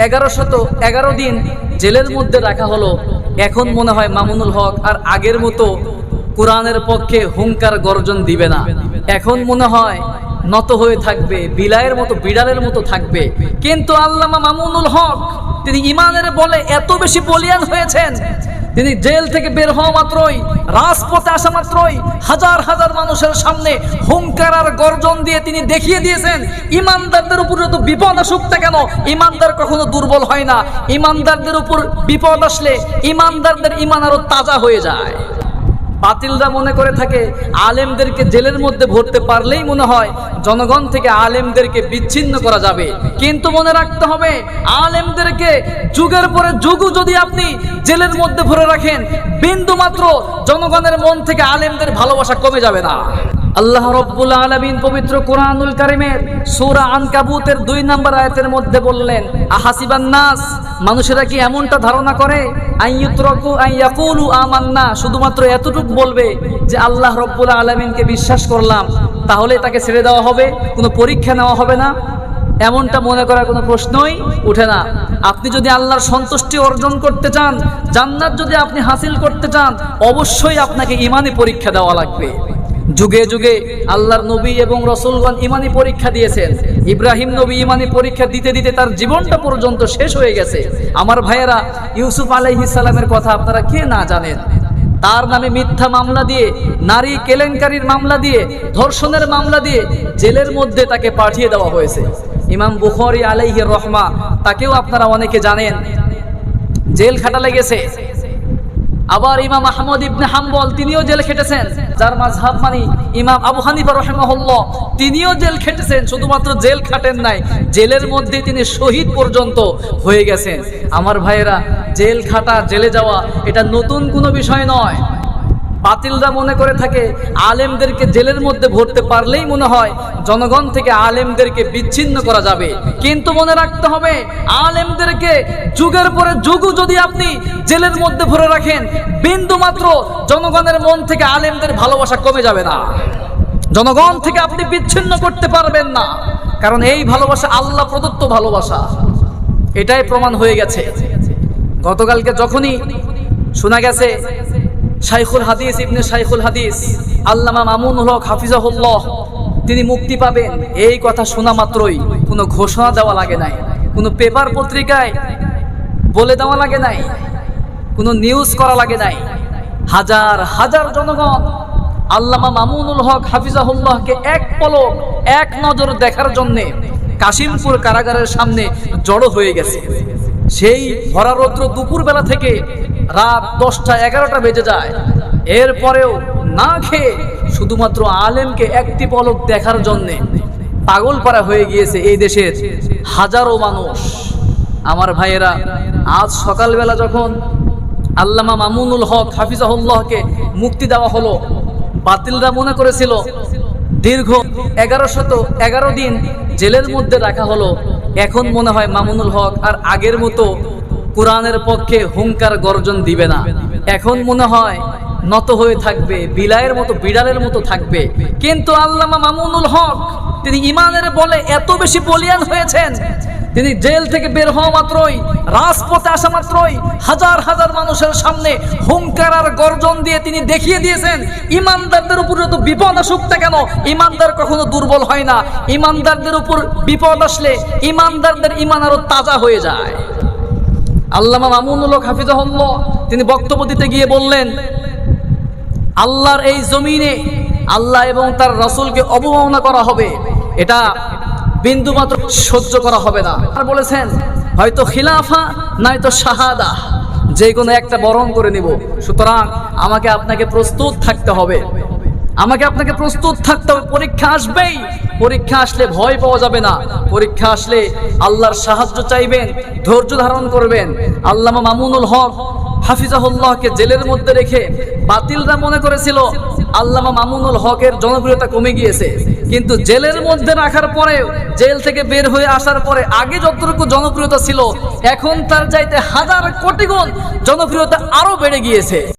1111 দিন জেলের মধ্যে রাখা হলো। এখন মনে হয় মামুনুল হক আর আগের মতো কোরআনের পক্ষে হুঙ্কার গর্জন দিবে না। এখন মনে হয় নত হয়ে থাকবে, বিড়ালের মতো থাকবে। কিন্তু আল্লামা মামুনুল হক তিনি ইমানের বলে এত বেশি বলিয়ান হয়েছেন, তিনি জেল থেকে বের হওয়া মাত্রই, রাজপথে আসা মাত্রই হাজার হাজার মানুষের সামনে হুঙ্কার আর গর্জন দিয়ে তিনি দেখিয়ে দিয়েছেন ইমানদারদের উপর যত বিপদ আসুক না কেন, ইমানদার কখনো দুর্বল হয় না। ইমানদারদের উপর বিপদ আসলে ইমানদারদের ইমান আরো তাজা হয়ে যায়। বাতিলরা মনে করে থাকে আলেমদেরকে জেলের মধ্যে ভরতে পারলেই মনে হয় জনগণ থেকে আলেমদেরকে বিচ্ছিন্ন করা যাবে। কিন্তু মনে রাখতে হবে, আলেমদেরকে যুগের পরে যুগও যদি আপনি জেলের মধ্যে ভরে রাখেন, বিন্দু মাত্র জনগণের মন থেকে আলেমদের ভালোবাসা কমে যাবে না। আল্লাহ রাব্বুল আলামিন পবিত্র কোরআনুল কারীমের সূরা আনকাবুতের 2 নম্বর আয়াতের মধ্যে বললেন, আহাসিবান নাস, মানুষেরা কি এমনটা ধারণা করে আইয়ুতরাকু আইয়াকুলু আমান্না, শুধুমাত্র এতটুকু বলবে যে আল্লাহ রাব্বুল আলামিনকে বিশ্বাস করলাম, তাহলে তাকে ছেড়ে দেওয়া হবে, কোনো পরীক্ষা নেওয়া হবে না? এমনটা মনে করার কোনো প্রশ্নই উঠে না। আপনি যদি আল্লাহর সন্তুষ্টি অর্জন করতে চান, জান্নাত যদি আপনি হাসিল করতে চান, অবশ্যই আপনাকে ঈমানি পরীক্ষা দেওয়া লাগবে। যুগে যুগে আল্লাহর নবী এবং রাসূলগণ ঈমানি পরীক্ষা দিয়েছেন। ইব্রাহিম নবী ঈমানি পরীক্ষা দিতে দিতে তার জীবনটা পর্যন্ত শেষ হয়ে গেছে। আমার ভাইয়েরা, ইউসুফ আলাইহিস সালামের কথা আপনারা কে না জানেন? তার নামে মিথ্যা মামলা দিয়ে, নারী কেলেঙ্কারির মামলা দিয়ে, ধর্ষণের মামলা দিয়ে জেলের মধ্যে তাকে পাঠিয়ে দেওয়া হয়েছে। ইমাম বুখারী আলাইহির রহমা, তাকেও আপনারা অনেকে জানেন, জেল খাটা লেগেছে। আবার ইমাম আহমদ ইবনে হাম্বল, তিনিও জেল খেটেছেন, যার মাযহাব মানি ইমাম আবু হানিফা রাহিমাহুল্লাহ, তিনিও জেল খেটেছেন। শুধুমাত্র জেল খাটেন নাই, জেলের মধ্যে তিনি শহীদ পর্যন্ত হয়ে গেছেন। আমার ভাইয়েরা, জেল খাটা, জেলে যাওয়া এটা নতুন কোনো বিষয় নয়। বাতিলরা মনে করে থাকে আলেমদেরকে জেলের মধ্যে ভরতে পারলেই মনে হয় জনগণ থেকে আলেমদেরকে বিচ্ছিন্ন করা যাবে। কিন্তু মনে রাখতে হবে, আলেমদেরকে যুগের পরে যুগও যদি আপনি জেলের মধ্যে ভরে রাখেন, বিন্দু মাত্র জনগণের মন থেকে আলেমদের ভালোবাসা কমে যাবে না। জনগণ থেকে আপনি বিচ্ছিন্ন করতে পারবেন না, কারণ এই ভালোবাসা আল্লাহ প্রদত্ত ভালোবাসা, এটাই প্রমাণ হয়ে গেছে। গতকালকে যখনই শোনা গেছে শাইখুল হাদিস ইবনে শাইখুল হাদিস আল্লামা মামুনুল হক হাফিজাহুল্লাহ তিনি মুক্তি পাবেন, এই কথা শোনা মাত্রই কোনো ঘোষণা দেওয়া লাগে নাই, কোনো পেপার পত্রিকায় বলে দেওয়া লাগে নাই, কোনো নিউজ করা লাগে নাই। হাজার হাজার জনগণ আল্লামা মামুনুল হক হাফিজাহুল্লাহকে এক পলক, এক নজর দেখার জন্যে কাশিমপুর কারাগারের সামনে জড়ো হয়ে গেছে। সেই ভরা রৌদ্র দুপুরবেলা থেকে রাত 10টা 11টা বেজে যায়, এরপরেও না খেয়ে শুধুমাত্র আলেমকে একটি পলক দেখার জন্যে পাগল পারা হয়ে গিয়েছে এই দেশের হাজারো মানুষ। আমার ভাইয়েরা, আজ সকালবেলা যখন আল্লামা মামুনুল হক হাফিজাহুল্লাহকে মুক্তি দেওয়া হলো, বাতিলরা মনে করেছিল দীর্ঘ 1111 দিন জেলের মধ্যে রাখা হলো। এখন মনে হয় মামুনুল হক আর আগের মতো কোরআনের পক্ষে হুঙ্কার গর্জন দিবে না। এখন মনে হয় নত হয়ে থাকবে, বিড়ালের মতো থাকবে। কিন্তু আল্লামা মামুনুল হক তিনি ইমানের বলে এত বেশি বলিয়ান হয়েছেন, তিনি জেল থেকে বের হওয়া মাত্রই, রাজপথে আসা মাত্রই হাজার হাজার মানুষের সামনে হুঙ্কার আর গর্জন দিয়ে তিনি দেখিয়ে দিয়েছেন ইমানদারদের উপর যত বিপদ আসুক না কেন, ইমানদার কখনো দুর্বল হয় না। ইমানদারদের উপর বিপদ আসলে ইমানদারদের ইমান আরো তাজা হয়ে যায়। আল্লামা মামুনুল হক হাফিজাহুল্লাহ তিনি বক্তব্য দিতে গিয়ে বললেন, আল্লাহর এই জমিনে আল্লাহ এবং তার রাসূলকে অবমাননা করা হবে, এটা বিন্দুমাত্র সহ্য করা হবে না। আর বলেছেন, হয়তো খিলাফা নয়তো শাহাদা, যে কোনো একটা বরণ করে নিব। সুতরাং আমাকে আপনাকে প্রস্তুত থাকতে হবে, আপনাকে প্রস্তুত থাকতে হবে। পরীক্ষা আসবেই, পরীক্ষা আসলে ভয় পাওয়া যাবে না। পরীক্ষা আসলে আল্লাহর সাহায্য চাইবেন, ধৈর্য ধারণ করবেন। আল্লামা মামুনুল হক হাফিজাহুল্লাহকে জেলের মধ্যে রেখে বাতিলরা মনে করেছিল আল্লামা মামুনুল হকের জনপ্রিয়তা কমে গিয়েছে। কিন্তু জেলের মধ্যে রাখার পরে, জেল থেকে বের হয়ে আসার পরে আগে যতটুকু জনপ্রিয়তা ছিল, এখন তার চাইতে হাজার কোটি গুণ জনপ্রিয়তা আরো বেড়ে গিয়েছে।